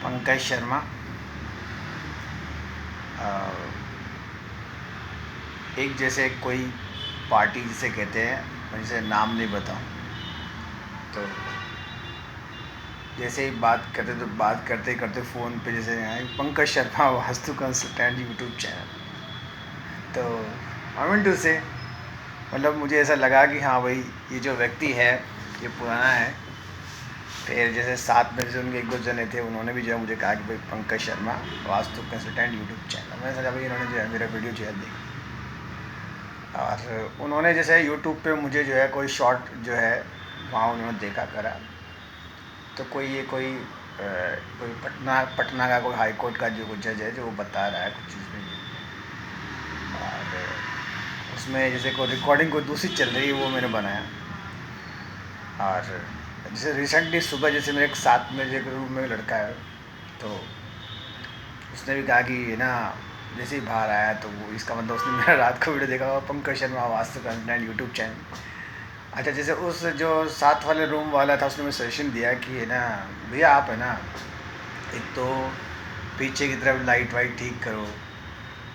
पंकज शर्मा। एक जैसे कोई पार्टी जिसे कहते हैं, मैं जैसे नाम नहीं बताऊं, तो जैसे ही बात करते तो बात करते करते फ़ोन पे जैसे Pankaj Sharma vastu consultant YouTube channel. तो आई मीन टू से मतलब मुझे ऐसा लगा कि हाँ भाई, ये जो व्यक्ति है ये पुराना है। फिर जैसे साथ में जैसे उनके एक दो जने थे, उन्होंने भी जो है मुझे कहा कि भाई Pankaj Sharma vastu consultant YouTube channel. मैंने सोचा भाई इन्होंने जो है मेरा वीडियो जो है देखा, और उन्होंने जैसे यूट्यूब पे मुझे जो है कोई शॉर्ट जो है वहाँ उन्होंने देखा करा। तो कोई पटना का कोई हाई कोर्ट का जो कुछ जज है, जो वो बता रहा है कुछ चीज़ में, और उसमें जैसे कोई रिकॉर्डिंग कोई दूसरी चल रही है, वो मैंने बनाया। और जैसे रिसेंटली सुबह जैसे मेरे एक साथ में एक रूम में लड़का है, तो उसने भी कहा कि ना जैसे ही बाहर आया तो वो इसका मतलब उसने मेरा रात को वीडियो देखा होगा, Pankaj Sharma vastu consultant YouTube channel. अच्छा, जैसे उस जो साथ वाले रूम वाला था, उसने मुझे सजेशन दिया कि है ना भैया, आप है ना एक तो पीछे की तरफ लाइट वाइट ठीक करो,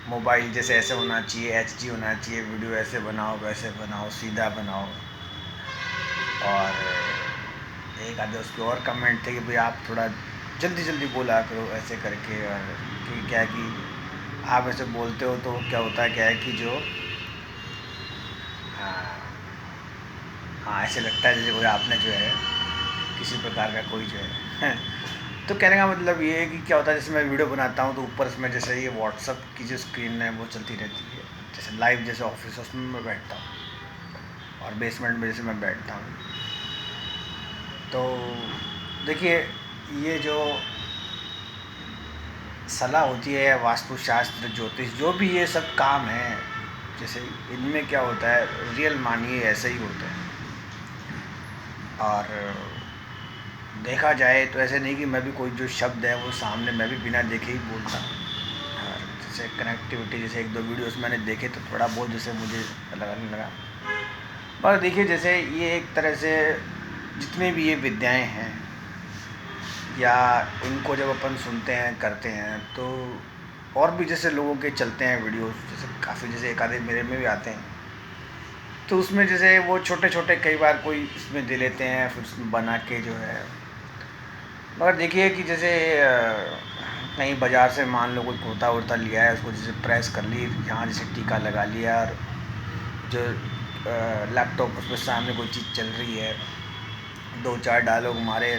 मोबाइल जैसे ऐसे होना चाहिए, एचडी होना चाहिए, वीडियो ऐसे बनाओ वैसे बनाओ, सीधा बनाओ। और एक आधे उसके और कमेंट थे कि भाई आप थोड़ा जल्दी जल्दी बोला करो ऐसे करके। और क्योंकि क्या है कि आप ऐसे बोलते हो तो क्या होता है, क्या है कि जो हाँ, हाँ ऐसे लगता है जैसे कोई आपने जो है किसी प्रकार का कोई जो है तो कहने का मतलब ये है कि क्या होता है, जैसे मैं वीडियो बनाता हूँ तो ऊपर में जैसे ये व्हाट्सअप की जो स्क्रीन है वो चलती रहती है, जैसे लाइव जैसे ऑफिस उसमें मैं बैठता हूँ, और बेसमेंट में जैसे मैं बैठता हूँ। तो देखिए, ये जो सलाह होती है, वास्तुशास्त्र, ज्योतिष, जो भी ये सब काम है, जैसे इनमें क्या होता है, रियल मानिए ऐसा ही होता है। और देखा जाए तो ऐसे नहीं कि मैं भी कोई जो शब्द है वो सामने मैं भी बिना देखे ही बोलता हूँ। और जैसे कनेक्टिविटी, जैसे एक दो वीडियोस मैंने देखे तो थोड़ा बहुत जैसे मुझे लगने लगा। पर देखिए, जैसे ये एक तरह से जितने भी ये विद्याएं हैं, या इनको जब अपन सुनते हैं करते हैं, तो और भी जैसे लोगों के चलते हैं वीडियोस, जैसे काफ़ी जैसे एक आधे मेरे में भी आते हैं, तो उसमें जैसे वो छोटे छोटे कई बार कोई इसमें दे लेते हैं, फिर उसमें बना के जो है। मगर देखिए कि जैसे कहीं बाज़ार से मान लो कोई कुर्ता वुर्ता लिया है, उसको जैसे प्रेस कर ली, यहाँ जैसे टीका लगा लिया, और जो लैपटॉप उस पर सामने कोई चीज़ चल रही है, दो चार डायलॉग मारे,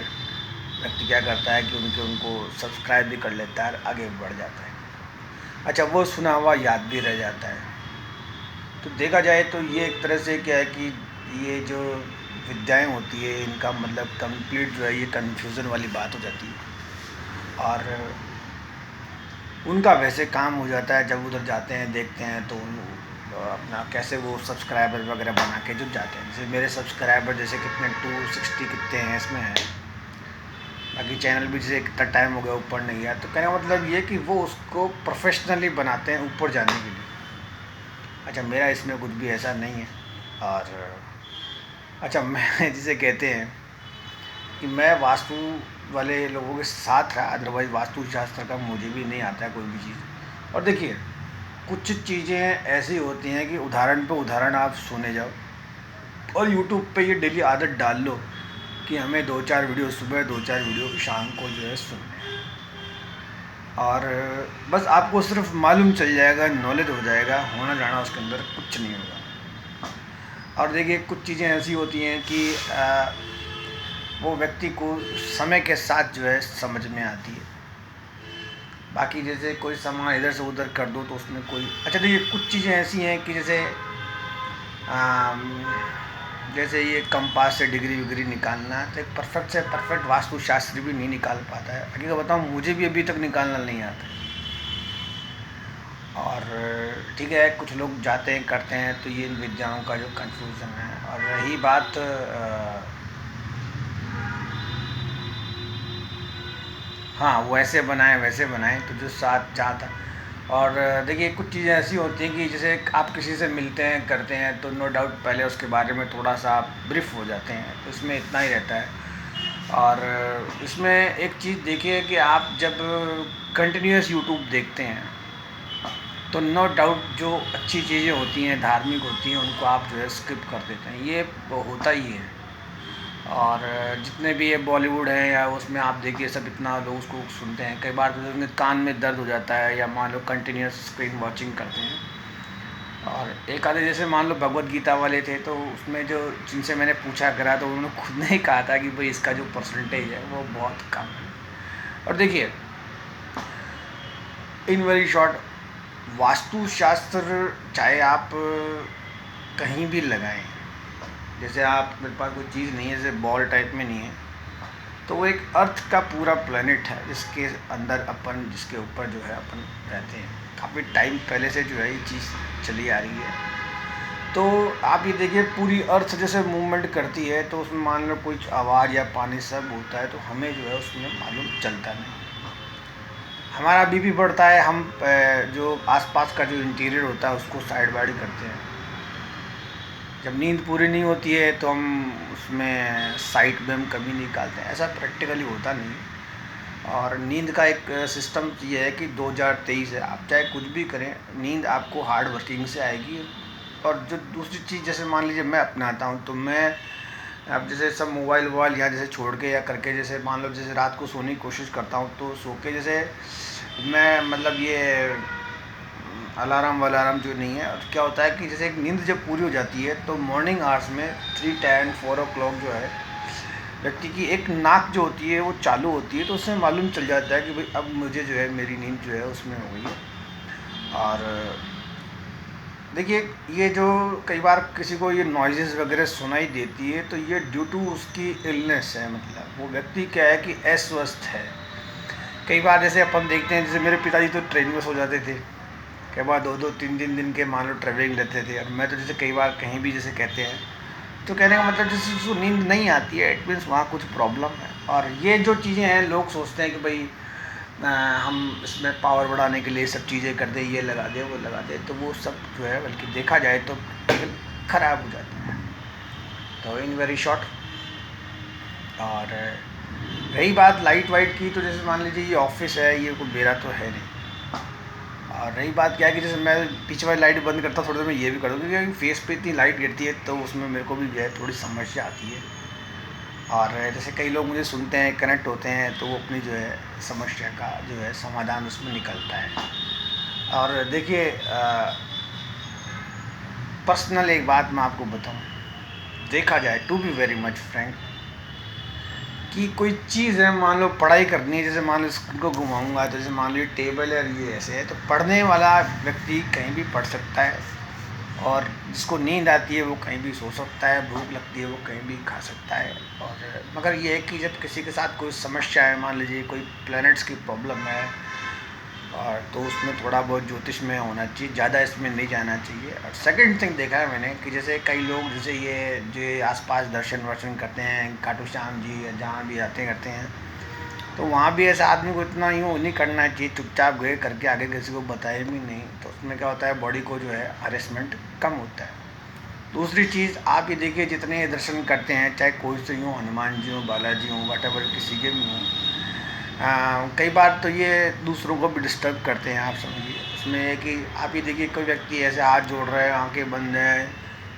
व्यक्ति क्या करता है कि उनको सब्सक्राइब भी कर लेता है और आगे बढ़ जाता है। अच्छा, वो सुना हुआ याद भी रह जाता है। तो देखा जाए तो ये एक तरह से क्या है कि ये जो विद्याएं होती है, इनका मतलब कंप्लीट जो है ये कन्फ्यूज़न वाली बात हो जाती है। और उनका वैसे काम हो जाता है, जब उधर जाते हैं देखते हैं तो अपना कैसे वो सब्सक्राइबर वगैरह बना के जुट जाते हैं। जैसे मेरे सब्सक्राइबर जैसे कितने 260 कितने हैं इसमें हैं, बाकी चैनल भी जैसे कितना टाइम हो गया ऊपर नहीं है। तो कहने का मतलब ये कि वो उसको प्रोफेशनली बनाते हैं ऊपर जाने के लिए। अच्छा, मेरा इसमें कुछ भी ऐसा नहीं है। और अच्छा, मैं जिसे कहते हैं कि मैं वास्तु वाले लोगों के साथ रहा, अदरवाइज़ वास्तुशास्त्र का मुझे भी नहीं आता है कोई भी चीज़। और देखिए, कुछ चीज़ें ऐसी होती हैं कि उदाहरण पे उदाहरण आप सुने जाओ, और यूट्यूब पे ये डेली आदत डाल लो कि हमें दो चार वीडियो सुबह, दो चार वीडियो शाम को जो है सुनने हैं। और बस आपको सिर्फ मालूम चल जाएगा, नॉलेज हो जाएगा, होना जाना उसके अंदर कुछ नहीं होगा। और देखिए, कुछ चीज़ें ऐसी होती हैं कि वो व्यक्ति को समय के साथ जो है समझ में आती है। बाकी जैसे कोई सामान इधर से उधर कर दो तो उसमें कोई, अच्छा देखिए, कुछ चीज़ें ऐसी हैं कि जैसे आम, जैसे ये कंपास से डिग्री विग्री निकालना, तो एक परफेक्ट से परफेक्ट वास्तुशास्त्री भी नहीं निकाल पाता है। हकीकत बताऊँ, मुझे भी अभी तक निकालना नहीं आता। और ठीक है, कुछ लोग जाते हैं करते हैं, तो ये इन विद्याओं का जो कन्फ्यूज़न है। और रही बात हाँ, वैसे बनाएं तो जो साथ जहाँ था। और देखिए, कुछ चीज़ें ऐसी होती हैं कि जैसे आप किसी से मिलते हैं करते हैं, तो नो डाउट पहले उसके बारे में थोड़ा सा आप ब्रीफ हो जाते हैं, तो इसमें इतना ही रहता है। और इसमें एक चीज़ देखिए कि आप जब कंटिन्यूस यूट्यूब देखते हैं तो नो डाउट जो अच्छी चीज़ें होती हैं, धार्मिक होती हैं, उनको आप जो है स्किप कर देते हैं, ये होता ही है। और जितने भी ये बॉलीवुड हैं या उसमें आप देखिए सब इतना लोग उसको सुनते हैं, कई बार तो उनके कान में दर्द हो जाता है, या मान लो कंटिन्यूस स्क्रीन वॉचिंग करते हैं। और एक आधे जैसे मान लो भगवत गीता वाले थे, तो उसमें जो जिनसे मैंने पूछा करा तो उन्होंने खुद ने ही कहा था कि भाई इसका जो परसेंटेज है वो बहुत कम है। और देखिए, इन वेरी शॉर्ट, वास्तुशास्त्र चाहे आप कहीं भी लगाएं, जैसे आप मेरे पास कोई चीज़ नहीं है, जैसे बॉल टाइप में नहीं है, तो वो एक अर्थ का पूरा प्लेनेट है जिसके अंदर अपन, जिसके ऊपर जो है अपन रहते हैं। काफ़ी टाइम पहले से जो है ये चीज़ चली आ रही है। तो आप ये देखिए, पूरी अर्थ जैसे मूवमेंट करती है, तो उसमें मान लो कुछ आवाज़ या पानी सब होता है, तो हमें जो है उसमें मालूम चलता नहीं। हमारा बीपी बढ़ता है, हम जो आसपास का जो इंटीरियर होता है उसको साइड बाइड करते हैं। जब नींद पूरी नहीं होती है तो हम उसमें साइट में हम कमी निकालते हैं। ऐसा प्रैक्टिकली होता नहीं। और नींद का एक सिस्टम ये है कि 2023 है, आप चाहे कुछ भी करें, नींद आपको हार्ड वर्किंग से आएगी। और जो दूसरी चीज़, जैसे मान लीजिए मैं अपनाता हूँ, तो मैं अब जैसे सब मोबाइल वोबाइल यहाँ जैसे छोड़ के या करके, जैसे मान लो जैसे रात को सोने की कोशिश करता हूँ, तो सो के जैसे मैं मतलब ये अलार्म वालार्म जो नहीं है। और क्या होता है कि जैसे एक नींद जब पूरी हो जाती है तो मॉर्निंग आवर्स में 3:10 4 o'clock जो है, व्यक्ति की एक नाक जो होती है वो चालू होती है, तो उससे मालूम चल जाता है कि भाई अब मुझे जो है मेरी नींद जो है उसमें हो गई है। और देखिए, ये जो कई बार किसी को ये नॉइज़ेस वगैरह सुनाई देती है, तो ये ड्यू टू उसकी इलनेस है, मतलब वो व्यक्ति क्या है कि अस्वस्थ है। कई बार जैसे अपन देखते हैं, जैसे मेरे पिताजी तो ट्रेन में सो जाते थे, कई बार 2-2 3 दिन के मान लो ट्रैवलिंग रहते थे। और मैं तो जैसे कई बार कहीं भी जैसे कहते हैं, तो कहने का मतलब जैसे उसको नींद नहीं आती है, इट मीन्स वहाँ कुछ प्रॉब्लम है। और ये जो चीज़ें हैं, लोग सोचते हैं कि भाई हम इसमें पावर बढ़ाने के लिए सब चीज़ें कर दें, ये लगा दें वो लगा दें, तो वो सब जो है बल्कि देखा जाए तो ख़राब हो जाता है। तो इन वेरी शॉर्ट, और रही बात लाइट वाइट की, तो जैसे मान लीजिए ये ऑफिस है, ये कोई मेरा तो है नहीं। और रही बात क्या है कि जैसे मैं पीछे वाली लाइट बंद करता हूँ, थोड़ी देर में ये भी कर दूँ, क्योंकि फेस पे इतनी लाइट गिरती है, तो उसमें मेरे को भी जो है थोड़ी समस्या आती है। और जैसे कई लोग मुझे सुनते हैं, कनेक्ट होते हैं, तो वो अपनी जो है समस्या का जो है समाधान उसमें निकलता है। और देखिए, पर्सनल एक बात मैं आपको बताऊं, देखा जाए to be very much frank, कि कोई चीज़ है, मान लो पढ़ाई करनी है, जैसे मान लो स्क्रीन को घुमाऊंगा, तो जैसे मान लो ये टेबल है और ये ऐसे है, तो पढ़ने वाला व्यक्ति कहीं भी पढ़ सकता है, और जिसको नींद आती है वो कहीं भी सो सकता है, भूख लगती है वो कहीं भी खा सकता है। और मगर ये है कि जब किसी के साथ कोई समस्या है, मान लीजिए कोई प्लैनेट्स की प्रॉब्लम है, और तो उसमें थोड़ा बहुत ज्योतिष में होना चाहिए, ज़्यादा इसमें नहीं जाना चाहिए। और सेकंड थिंग देखा है मैंने कि जैसे कई लोग जैसे ये जो आसपास दर्शन वर्शन करते हैं, खाटू श्याम जी या जहाँ भी आते करते हैं, तो वहाँ भी ऐसा आदमी को इतना यूँ नहीं करना चाहिए, चुपचाप गए करके आगे किसी को बताए भी नहीं, तो उसमें क्या होता है, बॉडी को जो है हरेसमेंट कम होता है। दूसरी चीज़, आप ये देखिए जितने ये दर्शन करते हैं, चाहे कोई से यूँ हनुमान जी हों, बालाजी हों, वट किसी के भी हों, कई बार तो ये दूसरों को भी डिस्टर्ब करते हैं, आप समझिए। उसमें है कि आप ये देखिए, कोई व्यक्ति ऐसे हाथ जोड़ रहा है, आंखें बंद हैं,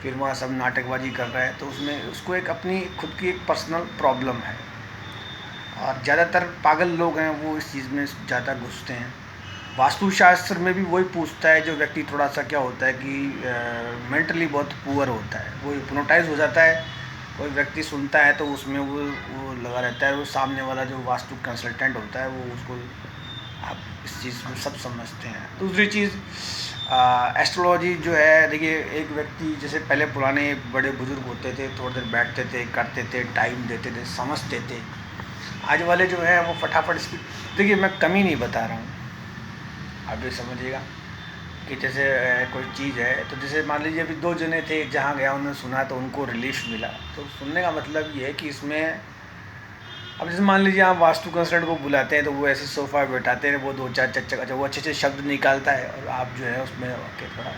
फिर वहाँ सब नाटकबाजी कर रहा है, तो उसमें उसको एक अपनी खुद की एक पर्सनल प्रॉब्लम है। और ज़्यादातर पागल लोग हैं, वो इस चीज़ में ज़्यादा घुसते हैं। वास्तुशास्त्र में भी वही पूछता है, जो व्यक्ति थोड़ा सा क्या होता है कि मेंटली बहुत पुअर होता है, वो हिप्नोटाइज हो जाता है। कोई व्यक्ति सुनता है तो उसमें वो लगा रहता है, वो सामने वाला जो वास्तु कंसल्टेंट होता है वो उसको, आप इस चीज़ में सब समझते हैं। दूसरी चीज़, एस्ट्रोलॉजी जो है, देखिए एक व्यक्ति जैसे पहले पुराने बड़े बुजुर्ग होते थे, थोड़ी देर बैठते थे, करते थे, टाइम देते थे, समझते थे। आज वाले जो है वो फटाफट इसकी, देखिए मैं कमी नहीं बता रहा हूँ, आप भी समझिएगा कि जैसे कोई चीज़ है, तो जैसे मान लीजिए अभी 2 जने थे, जहाँ गया उन्होंने सुना तो उनको रिलीफ मिला, तो सुनने का मतलब ये है कि इसमें, अब जैसे मान लीजिए आप वास्तु कंसल्टेंट को बुलाते हैं, तो वो ऐसे सोफ़ा बैठाते हैं, वो 2-4 चक्कर, अच्छा वो अच्छे अच्छे शब्द निकालता है, और आप जो है उसमें के थोड़ा,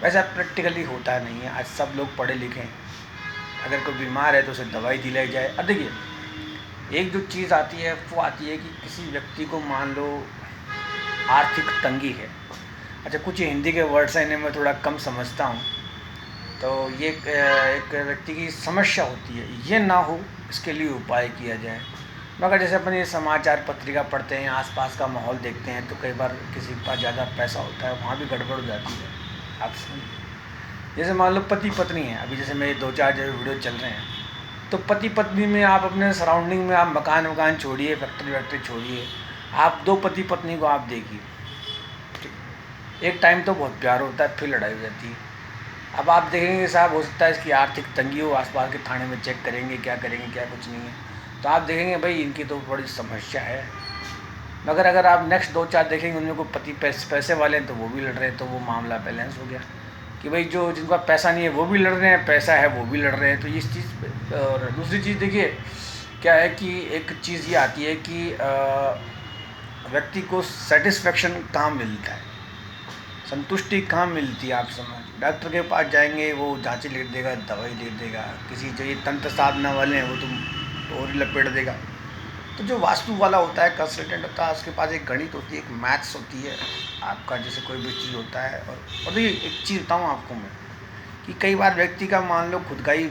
वैसा प्रैक्टिकली होता नहीं है। आज सब लोग पढ़े लिखे हैं, अगर कोई बीमार है तो उसे दवाई दिलाई जाए। अब देखिए, एक जो चीज़ आती है वो आती है कि किसी व्यक्ति को मान लो आर्थिक तंगी है। अच्छा, कुछ हिंदी के वर्ड्स हैं, इन्हें मैं थोड़ा कम समझता हूँ। तो ये एक व्यक्ति की समस्या होती है, ये ना हो इसके लिए उपाय किया जाए। मगर जैसे अपन ये समाचार पत्रिका पढ़ते हैं, आसपास का माहौल देखते हैं, तो कई बार किसी के पास ज़्यादा पैसा होता है, वहाँ भी गड़बड़ हो जाती है। आप समझिए, जैसे मान लो पति पत्नी है, अभी जैसे मेरे 2-4 जो वीडियो चल रहे हैं, तो पति पत्नी में आप अपने सराउंडिंग में आप मकान वकान छोड़िए, फैक्ट्री वैक्ट्री छोड़िए, आप 2 पति पत्नी को आप देखिए। एक टाइम तो बहुत प्यार होता है, फिर लड़ाई हो जाती है। अब आप देखेंगे साहब, हो सकता है इसकी आर्थिक तंगी हो, आसपास के थाने में चेक करेंगे क्या करेंगे, क्या कुछ नहीं है, तो आप देखेंगे भाई इनकी तो बड़ी समस्या है। मगर अगर आप नेक्स्ट 2-4 देखेंगे, उनमें कोई पति पैसे वाले हैं तो वो भी लड़ रहे हैं, तो वो मामला बैलेंस हो गया कि भाई जो जिनका पैसा नहीं है वो भी लड़ रहे हैं, पैसा है वो भी लड़ रहे हैं। तो इस चीज़ और दूसरी चीज़ देखिए क्या है कि एक चीज़ ये आती है कि व्यक्ति को सेटिस्फेक्शन कहाँ मिलता है, संतुष्टि कहाँ मिलती है। आप समझ, डॉक्टर के पास जाएंगे वो जांचें लिख देगा, दवाई लिख देगा, किसी जो ये तंत्र साधना वाले हैं वो तो और ही लपेट देगा। तो जो वास्तु वाला होता है, कंसल्टेंट होता है, उसके पास एक गणित होती है, एक मैथ्स होती है आपका, जैसे कोई भी चीज़ होता है। और देखिए एक चीज़ बताऊँ आपको मैं कि कई बार व्यक्ति का मान लो खुद का ही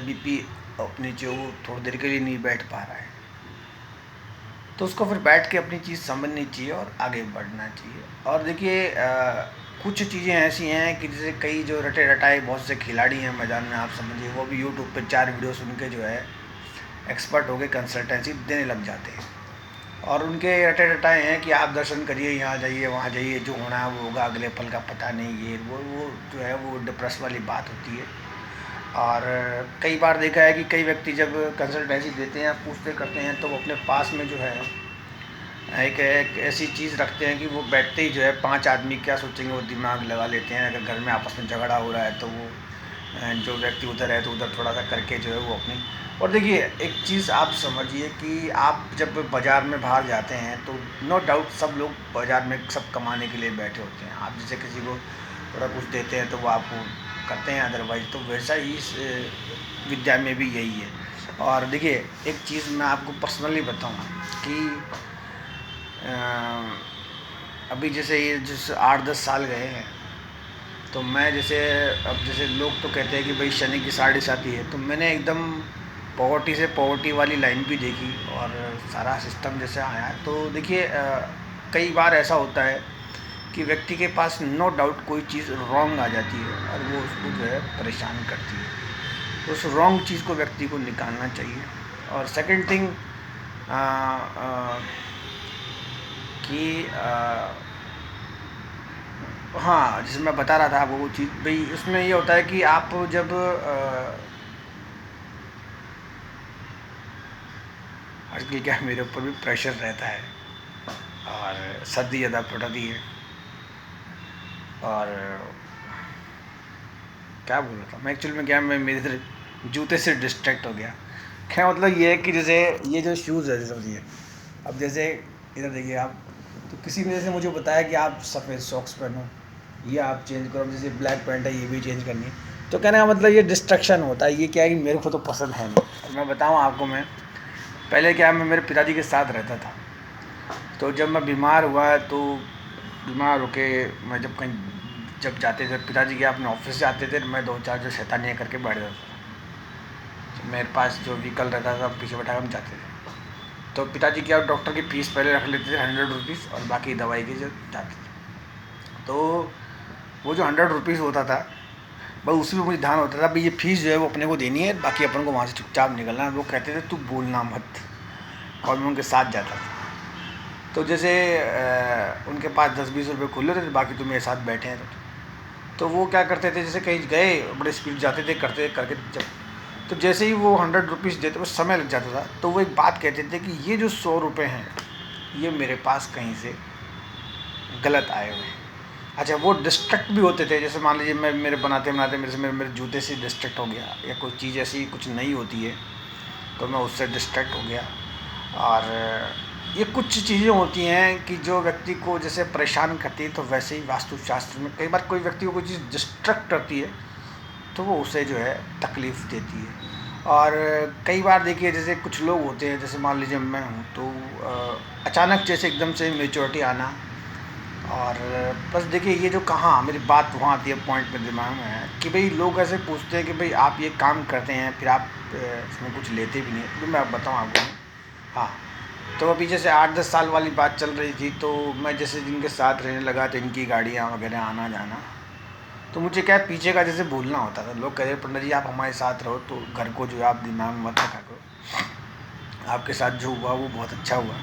बीपी अपनी जो वो थोड़ी देर के लिए नहीं बैठ पा रहा है, तो उसको फिर बैठ के अपनी चीज़ समझनी चाहिए और आगे बढ़ना चाहिए। और देखिए कुछ चीज़ें ऐसी हैं कि जैसे कई जो रटे रटाए बहुत से खिलाड़ी हैं मैदान में, आप समझिए, वो भी यूट्यूब पे 4 वीडियो सुन के जो है एक्सपर्ट हो गए, कंसल्टेंसी देने लग जाते हैं। और उनके रटे रटाए हैं कि आप दर्शन करिए, यहाँ जाइए, वहाँ जाइए, जो होना है वो होगा, अगले पल का पता नहीं, ये वो जो है वो डिप्रेस वाली बात होती है। और कई बार देखा है कि कई व्यक्ति जब कंसल्टेंसी देते हैं, पूछते करते हैं, तो वो अपने पास में जो है एक ऐसी चीज़ रखते हैं कि वो बैठते ही जो है 5 आदमी क्या सोचेंगे वो दिमाग लगा लेते हैं। अगर घर में आपस में झगड़ा हो रहा है तो वो जो व्यक्ति उधर है तो उधर थोड़ा सा करके जो है वो अपनी। और देखिए एक चीज़ आप समझिए कि आप जब बाज़ार में बाहर जाते हैं तो नो डाउट सब लोग बाज़ार में सब कमाने के लिए बैठे होते हैं। आप जैसे किसी को थोड़ा कुछ देते हैं तो वो आपको करते हैं, अदरवाइज तो वैसा ही इस विद्या में भी यही है। और देखिए एक चीज़ मैं आपको पर्सनली बताऊँ कि अभी जैसे ये जिस 8-10 साल गए हैं, तो मैं जैसे अब जैसे लोग तो कहते हैं कि भाई शनि की साढ़े साथी है, तो मैंने एकदम पॉवर्टी से पॉवर्टी वाली लाइन भी देखी और सारा सिस्टम जैसे आया। तो देखिए कई बार ऐसा होता है कि व्यक्ति के पास नो डाउट कोई चीज़ रॉन्ग आ जाती है और वो उसको जो है परेशान करती है। उस रॉन्ग चीज़ को व्यक्ति को निकालना चाहिए। और सेकंड थिंग कि हाँ, जैसे मैं बता रहा था आपको वो चीज़, भाई उसमें ये होता है कि आप जब आजकल क्या है, मेरे ऊपर भी प्रेशर रहता है और सर्दी ज़्यादा पड़ती है। और क्या बोल रहा था मैं, एक्चुअल में क्या, मैं मेरे इधर जूते से डिस्ट्रैक्ट हो गया। क्या मतलब ये है कि जैसे ये जो शूज़ है समझिए, अब जैसे इधर देखिए आप, तो किसी ने जैसे मुझे बताया कि आप सफ़ेद सॉक्स पहनो, ये आप चेंज करो, जैसे ब्लैक पैंट है ये भी चेंज करनी है। तो कहने का मतलब ये डिस्ट्रैक्शन होता है, ये क्या है कि मेरे को तो पसंद है नहीं। और मैं बताऊँ आपको, मैं पहले क्या, मैं मेरे पिताजी के साथ रहता था, तो जब मैं बीमार हुआ तो बीमार होके मैं जब जाते थे पिताजी के अपने ऑफिस से आते थे, मैं 2-4 जो शैतानियाँ करके बैठ जाता था। तो मेरे पास जो व्हीकल रहता था पीछे बैठा हम जाते थे। तो पिताजी क्या डॉक्टर की फीस पहले रख लेते थे 100 रुपीज़ और बाकी दवाई की जो जाते थे। तो वो जो 100 रुपीज़ होता था बस उसमें मुझे ध्यान होता था भाई ये फीस जो है वो अपने को देनी है, बाकी अपन को वहाँ से चुपचाप निकलना है। वो कहते थे तू बोलना मत, और मैं उनके साथ जाता था। तो जैसे उनके पास 10-20 रुपये खुले थे, बाकी तो मेरे साथ बैठे हैं। तो वो क्या करते थे, जैसे कहीं गए बड़े स्पीड जाते थे करते करके, जब तो जैसे ही वो 100 रुपीज़ देते, वो समय लग जाता था, तो वो एक बात कहते थे कि ये जो 100 रुपये हैं ये मेरे पास कहीं से गलत आए हुए हैं। अच्छा, वो डिस्ट्रैक्ट भी होते थे, जैसे मान लीजिए मैं मेरे बनाते बनाते मेरे जूते से डिस्ट्रैक्ट हो गया, या कोई चीज़ ऐसी कुछ नई होती है तो मैं उससे डिस्ट्रैक्ट हो गया। और ये कुछ चीज़ें होती हैं कि जो व्यक्ति को जैसे परेशान करती है, तो वैसे ही वास्तुशास्त्र में कई बार कोई व्यक्ति को कोई चीज़ डिस्ट्रैक्ट करती है तो वो उसे जो है तकलीफ़ देती है। और कई बार देखिए जैसे कुछ लोग होते हैं, जैसे मान लीजिए मैं हूँ तो अचानक जैसे एकदम से मेच्योरिटी आना। और बस देखिए ये जो कहाँ मेरी बात वहाँ आती है, पॉइंट में दिमाग में है कि भाई लोग ऐसे पूछते हैं कि भाई आप ये काम करते हैं फिर आप इसमें कुछ लेते भी नहीं, तो मैं बताऊँ आपको। हाँ, तो अभी जैसे 8-10 साल वाली बात चल रही थी, तो मैं जैसे जिनके साथ रहने लगा तो इनकी गाड़ियाँ वगैरह आना जाना, तो मुझे क्या है, पीछे का जैसे भूलना होता था। लोग कह रहे पंडित जी आप हमारे साथ रहो, तो घर को जो है आप दिमाग में मत रखा करो, आपके साथ जो हुआ वो बहुत अच्छा हुआ।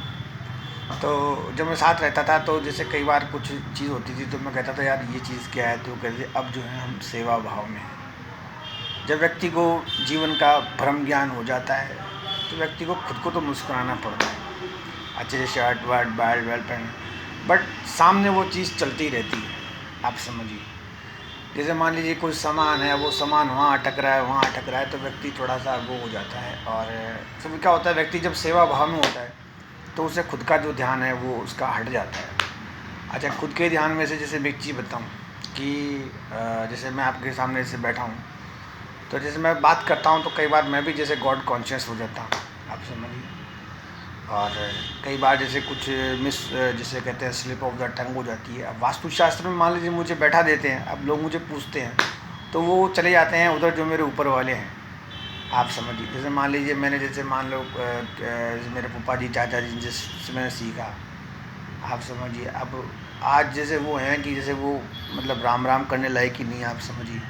तो जब मैं साथ रहता था तो जैसे कई बार कुछ चीज़ होती थी तो मैं कहता था यार ये चीज़ क्या है, तो कहते अब जो है हम सेवा भाव में हैं। जब व्यक्ति को जीवन का भ्रम ज्ञान हो जाता है तो व्यक्ति को खुद को तो मुस्कुराना पड़ता है, अच्छे से शर्ट वर्ट बेल्ट वेल्ट पहन, बट सामने वो चीज़ चलती रहती है। आप समझिए जैसे मान लीजिए कोई सामान है, वो सामान वहाँ अटक रहा है वहाँ अटक रहा है, तो व्यक्ति थोड़ा सा वो हो जाता है। और फिर क्या होता है, व्यक्ति जब सेवा भाव में होता है तो उसे खुद का जो ध्यान है वो उसका हट जाता है। अच्छा, खुद के ध्यान में से जैसे मैं एक चीज़ बताऊँ कि जैसे मैं आपके सामने से बैठा हूँ, तो जैसे मैं बात करता हूँ तो कई बार मैं भी जैसे गॉड कॉन्शियस हो जाता हूँ, आप समझिए। और कई बार जैसे कुछ मिस जिसे कहते हैं स्लिप ऑफ द टंग हो जाती है। अब वास्तुशास्त्र में मान लीजिए मुझे बैठा देते हैं, अब लोग मुझे पूछते हैं तो वो चले जाते हैं उधर जो मेरे ऊपर वाले हैं, आप समझिए। जैसे मान लीजिए मैंने जैसे मान लो मेरे पापा जी चाचा जी जिससे मैंने सीखा, आप समझिए। अब आज जैसे वो हैं कि जैसे वो मतलब राम राम करने लायक ही नहीं, आप समझिए।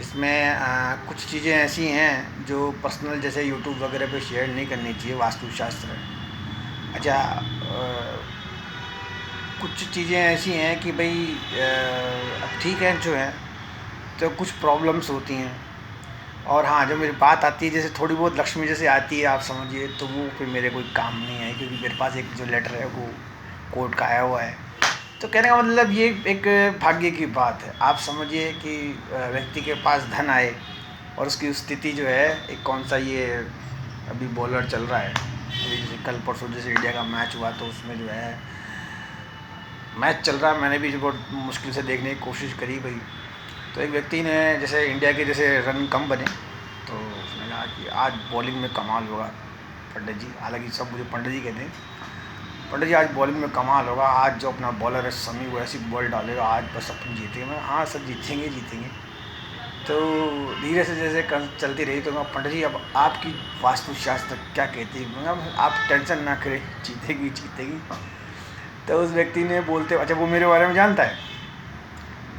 इसमें कुछ चीज़ें ऐसी हैं जो पर्सनल जैसे यूट्यूब वगैरह पे शेयर नहीं करनी चाहिए, वास्तुशास्त्र। अच्छा, कुछ चीज़ें ऐसी हैं कि भाई अब ठीक है जो है, तो कुछ प्रॉब्लम्स होती हैं। और हाँ, जब मेरी बात आती है जैसे थोड़ी बहुत लक्ष्मी जैसे आती है, आप समझिए, तो वो फिर मेरे कोई काम नहीं है, क्योंकि मेरे पास एक जो लेटर है वो कोर्ट का आया हुआ है। तो कहने का मतलब ये एक भाग्य की बात है, आप समझिए कि व्यक्ति के पास धन आए और उसकी स्थिति जो है, एक कौन सा ये अभी बॉलर चल रहा है, अभी जैसे कल परसों जैसे इंडिया का मैच हुआ तो उसमें जो है मैच चल रहा है, मैंने भी बहुत मुश्किल से देखने की कोशिश करी भाई। तो एक व्यक्ति ने जैसे इंडिया के जैसे रन कम बने, तो उसने कहा कि आज बॉलिंग में कमाल होगा पंडित जी, हालांकि सब मुझे पंडित जी कहते हैं, पंडित जी आज बॉलिंग में कमाल होगा, आज जो अपना बॉलर है समी वो ऐसी बॉल डालेगा, आज बस अपन जीतेंगे। मैं हाँ सर जीतेंगे जीतेंगे। तो धीरे से जैसे चलती रही, तो मैं पंडित जी अब आपकी वास्तुशास्त्र क्या कहती है, मैं आप टेंशन ना करें, जीतेगी जीतेगी। तो उस व्यक्ति ने बोलते, अच्छा वो मेरे बारे में जानता है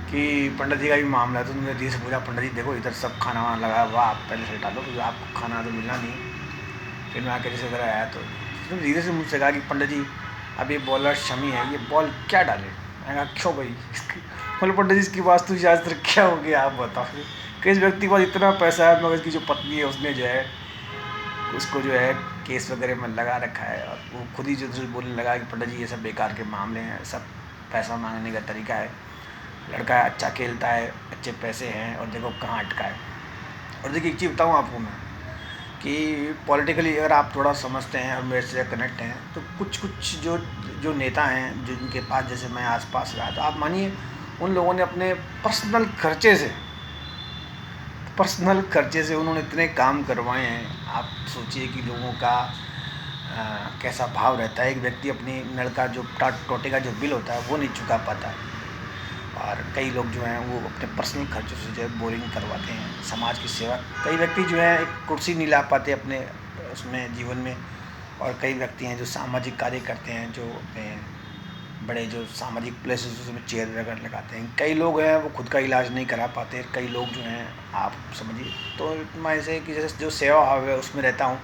कि पंडित जी का भी मामला है, तो उन्होंने धीरे से पूछा पंडित जी देखो इधर सब खाना वाना लगा हुआ, आप पहले से डालो, तो आपको खाना तो मिलना नहीं। फिर मैं आके जैसे इधर आया तो उसने धीरे से मुझसे कहा कि पंडित जी अब ये बॉलर शमी है, ये बॉल क्या डाले। मैंने कहा क्यों भाई, बोले पंडित जी इसकी वास्तुशास्त्र क्या हो गया आप बताओ। कि इस व्यक्ति के पास इतना पैसा है, मगर इसकी जो पत्नी है उसने जो है उसको जो है केस वगैरह में लगा रखा है, और वो खुद ही जो बोलने लगा कि पंडित जी ये सब बेकार के मामले हैं, सब पैसा मांगने का तरीका है, लड़का अच्छा खेलता है, अच्छे पैसे हैं, और देखो कहाँ अटका है। और देखिए एक चीज़ बताऊँ आपको मैं कि पॉलिटिकली अगर आप थोड़ा समझते हैं और मेरे से कनेक्ट हैं, तो कुछ कुछ जो जो नेता हैं जिनके पास जैसे मैं आसपास रहा, तो आप मानिए उन लोगों ने अपने पर्सनल खर्चे से उन्होंने इतने काम करवाए हैं। आप सोचिए कि लोगों का कैसा भाव रहता है। एक व्यक्ति अपनी नल का जो टोटे का जो बिल होता है वो नहीं चुका पाता, और कई लोग जो हैं वो अपने पर्सनल खर्चों से जो है बोरिंग करवाते हैं समाज की सेवा। कई व्यक्ति जो है एक कुर्सी नहीं ला पाते अपने उसमें जीवन में, और कई व्यक्ति हैं जो सामाजिक कार्य करते हैं, जो अपने बड़े जो सामाजिक प्लेसेस उसमें चेयर वगैरह लगाते हैं। कई लोग हैं वो खुद का इलाज नहीं करा पाते, कई लोग जो हैं आप समझिए। तो मैं ऐसे कि जैसे जो सेवा भाव है उसमें रहता हूँ,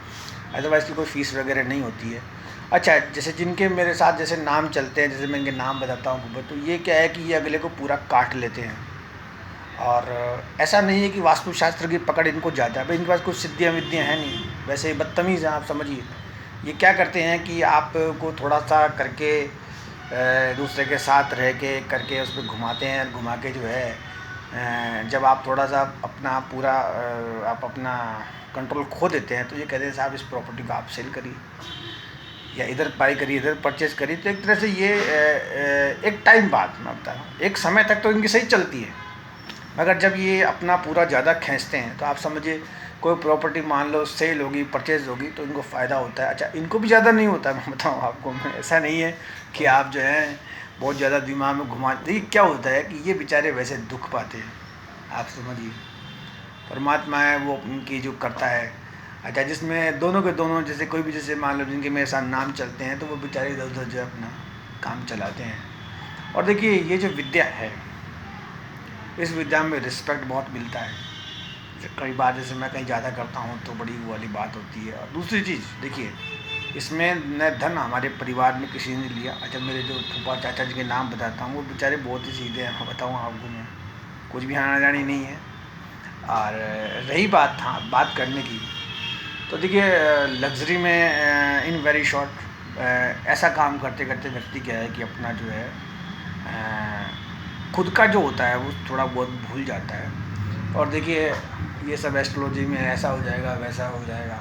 अदरवाइज़ की कोई फ़ीस वगैरह नहीं होती है। अच्छा, जैसे जिनके मेरे साथ जैसे नाम चलते हैं, जैसे मैं इनके नाम बताता हूँ, तो ये क्या है कि ये अगले को पूरा काट लेते हैं। और ऐसा नहीं है कि वास्तुशास्त्र की पकड़ इनको ज़्यादा है, भाई इनके पास कुछ सिद्धियाँ विद्याँ हैं नहीं, वैसे ही बदतमीज़ हैं, आप समझिए। ये क्या करते हैं कि आपको थोड़ा सा करके दूसरे के साथ रह के करके उस पर घुमाते हैं, और घुमा के जो है जब आप थोड़ा सा अपना पूरा आप अपना कंट्रोल खो देते हैं, तो ये कहते हैं साहब इस प्रॉपर्टी को आप सेल करिए, या इधर बाई करिए, इधर परचेज़ करिए। तो एक तरह से ये एक टाइम बाद मैं बता रहा हूँ, एक समय तक तो इनकी सही चलती है, मगर जब ये अपना पूरा ज़्यादा खींचते हैं तो आप समझिए कोई प्रॉपर्टी मान लो सेल होगी, परचेज होगी, तो इनको फ़ायदा होता है। अच्छा, इनको भी ज़्यादा नहीं होता, मैं बताऊँ आपको, ऐसा नहीं है कि आप जो है बहुत ज़्यादा दिमाग में घुमा। देखिए क्या होता है कि ये बेचारे वैसे दुख पाते हैं, आप समझिए। परमात्मा है वो उनकी जो करता है। अच्छा, जिसमें दोनों के दोनों, जैसे कोई भी, जैसे मान लो जिनके मेरे साथ नाम चलते हैं, तो वो बेचारे इधर उधर जो है अपना काम चलाते हैं। और देखिए ये जो विद्या है, इस विद्या में रिस्पेक्ट बहुत मिलता है। कई बार जैसे मैं कहीं ज़्यादा करता हूँ तो बड़ी वो वाली बात होती है। और दूसरी चीज़ देखिए, इसमें न धन हमारे परिवार में किसी ने लिया। अच्छा, मेरे जो फूफा चाचा जी के नाम बताता हूँ, वो बेचारे बहुत ही सीधे हैं, मैं बताऊँ आपको, मैं कुछ भी आना जानी नहीं है। और रही बात, हाँ, बात करने की, तो देखिए लग्जरी में इन वेरी शॉर्ट ऐसा काम करते करते व्यक्ति क्या है कि अपना जो है खुद का जो होता है वो थोड़ा बहुत भूल जाता है। और देखिए ये सब एस्ट्रोलॉजी में ऐसा हो जाएगा, वैसा हो जाएगा,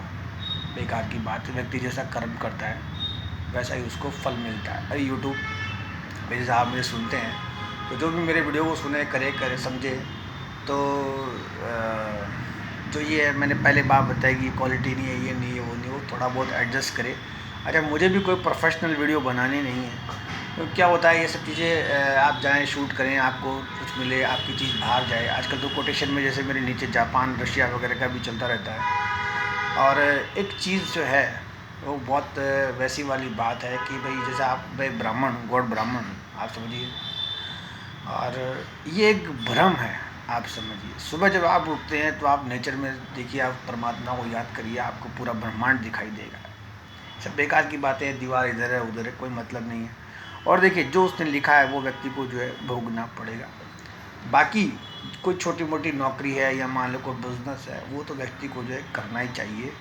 बेकार की बात है। व्यक्ति जैसा कर्म करता है वैसा ही उसको फल मिलता है। अरे यूट्यूब पे जैसे आप मुझे सुनते हैं, तो जो भी मेरे वीडियो को सुने, करे समझे, तो जो ये है, मैंने पहले बात बताई कि क्वालिटी नहीं है, ये नहीं है, वो नहीं, वो थोड़ा बहुत एडजस्ट करे। अच्छा, मुझे भी कोई प्रोफेशनल वीडियो बनानी नहीं है, तो क्या होता है ये सब चीज़ें, आप जाएं शूट करें, आपको कुछ मिले, आपकी चीज़ बाहर जाए। आजकल तो कोटेशन में जैसे मेरे नीचे जापान, रशिया वगैरह का भी चलता रहता है। और एक चीज़ जो है वो बहुत वैसी वाली बात है कि भाई जैसे आप भाई ब्राह्मण, गॉड ब्राह्मण, आप समझिए। और ये एक भ्रम है, आप समझिए। सुबह जब आप उठते हैं तो आप नेचर में देखिए, आप परमात्मा को याद करिए, आपको पूरा ब्रह्मांड दिखाई देगा। सब बेकार की बातें हैं, दीवार इधर है उधर है, कोई मतलब नहीं है। और देखिए जो उसने लिखा है वो व्यक्ति को जो है भोगना पड़ेगा। बाकी कोई छोटी मोटी नौकरी है या मान लो कोई बिजनेस है, वो तो व्यक्ति को जो है करना ही चाहिए।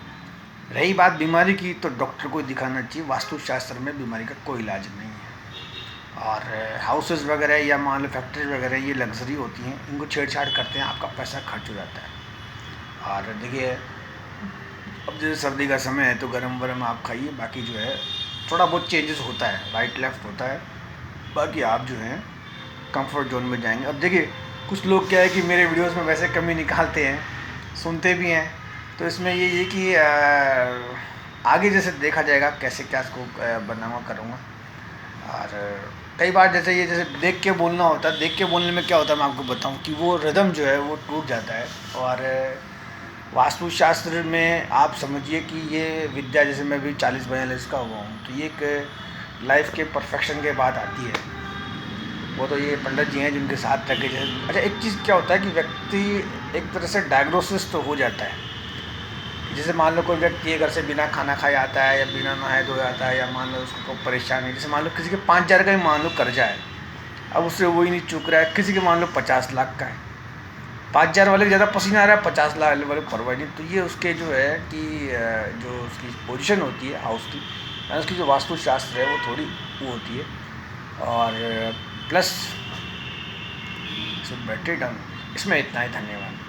रही बात बीमारी की, तो डॉक्टर को दिखाना चाहिए। वास्तुशास्त्र में बीमारी का कोई इलाज नहीं है। और हाउसेस वगैरह या मान लो फैक्ट्री वगैरह, ये लग्जरी होती हैं, इनको छेड़छाड़ करते हैं, आपका पैसा खर्च हो जाता है। और देखिए अब जैसे सर्दी का समय है तो गरम वरम आप खाइए, बाकी जो है थोड़ा बहुत चेंजेस होता है, राइट लेफ्ट होता है, बाकी आप जो है कंफर्ट जोन में जाएंगे। अब देखिए कुछ लोग क्या है कि मेरे वीडियोस में वैसे कमी निकालते हैं, सुनते भी हैं, तो इसमें ये कि आगे जैसे देखा जाएगा कैसे क्या इसको बनाऊँगा करूँगा। और कई बार जैसे ये जैसे देख के बोलना होता है, देख के बोलने में क्या होता है मैं आपको बताऊं कि वो रिदम जो है वो टूट जाता है। और वास्तुशास्त्र में आप समझिए कि ये विद्या, जैसे मैं भी 40-42 का हुआ हूँ, तो ये एक लाइफ के परफेक्शन के बाद आती है। वो तो ये पंडित जी हैं जिनके साथ रह के जैसे। अच्छा, एक चीज़ क्या होता है कि व्यक्ति एक तरह से डायग्नोसिस तो हो जाता है। जैसे मान लो कोई व्यक्ति घर से बिना खाना खाए आता है या बिना नहाए धोए आता है, या मान लो उसको कोई परेशानी, जैसे मान लो किसी के 5,000 का ही मान लो कर्जा है, अब उससे वही नहीं चूक रहा है। किसी के मान लो 50 लाख का है, 5,000 वाले को ज़्यादा पसीना आ रहा है, 50 लाख वाले परवाह नहीं। तो ये उसके जो है कि जो उसकी पोजीशन होती है हाउस की, उसकी जो वास्तुशास्त्र है वो थोड़ी वो होती है। और प्लस बैटरी डाउन, इसमें इतना ही, धन्यवाद।